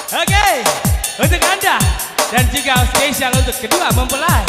Oke, untuk Anda dan juga spesial untuk kedua mempelai.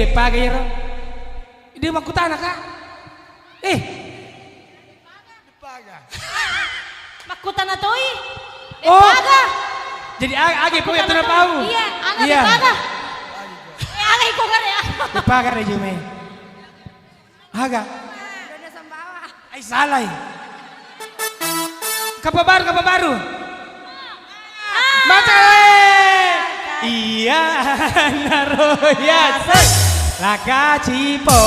Pagay ro. Hindi makutana ka. Paga. Makutana to eh. Oh. Jadi agi po ito na pao. Iya, aga di paga. Agay ko gani. Paga re jume. Aga. Ay salay. Kapabaru. Iya, naroyas. Laka cipo.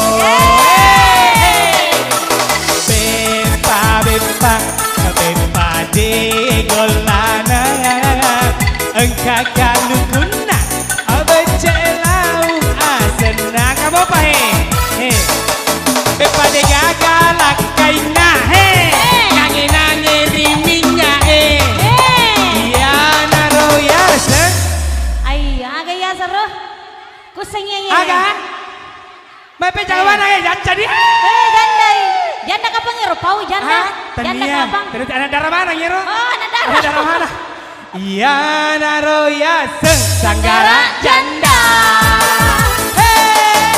Bepa Aga. Mepe jangan ya jadi. Jandai. Janda kapang ngiro pau janda. Janda kapang. Terus anak darah mana ngiro? Oh, anak darah. Anak darah mana? Iya naroya sanggara janda. Hey.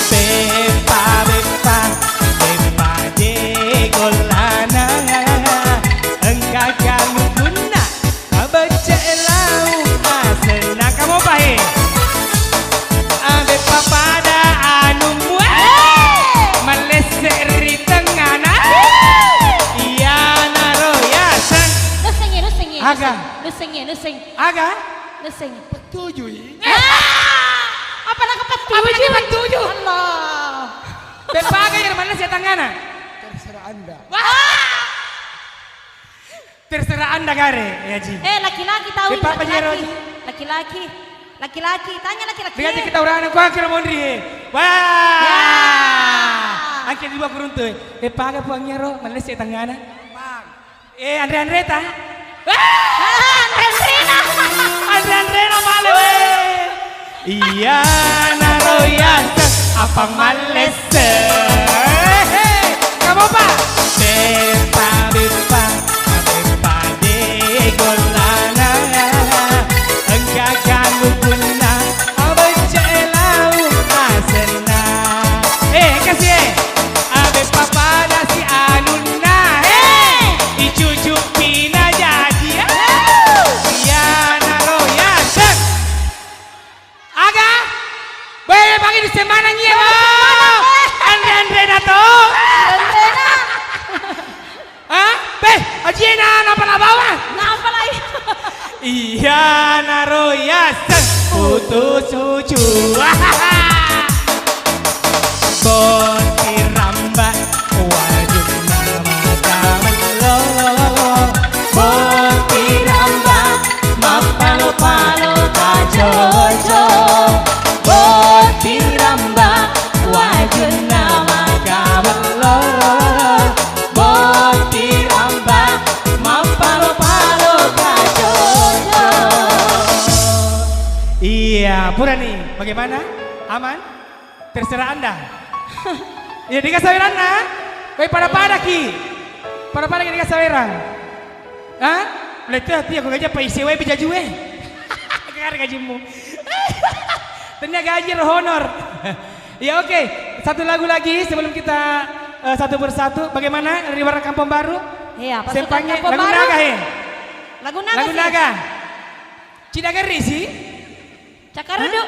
Bepa bepa bepa de golana. Engkau kamu guna baca lau asena kamu baik. Bepa pada anu maleseri tengana. Iya naroya sang. Lusing. Aga. Lusing. Aga. Lusing. Petujuh. Apa nak kepetujuh? Apa lagi petujuh? Allah. Bepaga yang mana saya tangana? Terserah Anda. Terserah anda gare ya Ji. Laki-laki tahu Bepa apa Jero, Ji? Laki-laki. Tanya laki-laki. Lihat kita orang aku akhir mondri. Wah. Ya. Akhir dua kuruntu. Bepaga puangnya ro mana saya tangana? Bang. Andre ta? Andrena. Male we. Iya naroya apa males. Kamu Pak? Bepa de golana. Engkau kamu guna baca lau asena. Kasih. Bepa pada si anuna. Dicucuk pina jadi. Iya naroya sang. Aga. Boleh panggil di semana nyiyo. Andre nato. Hah? Beh, ajina napa na bawa? Ngapa lagi? Iya naroya sang putus sucu. Boti ramba wajib nama kamelo. Boti ramba mapalo-palo kajojo. Boti ramba wajib nama kamelo. Boti ramba mapalo-palo kajojo. Iya, pura nih. Bagaimana? Aman? Terserah anda. Ya dikasih saweran na. Baik pada ki. Pada dikasih saweran. Hah? Letu hati aku gaji paisi we bijaju we. Kakak gajimu. Ternyata gaji honor. Ya oke. Satu lagu lagi sebelum kita satu persatu. Bagaimana dari warna Kampung Baru? Iya, pasukan Sempangnya Kampung lagu Baru. naga he. Lagu naga Lagu sih. naga. Cidageri sih. Cakarudu.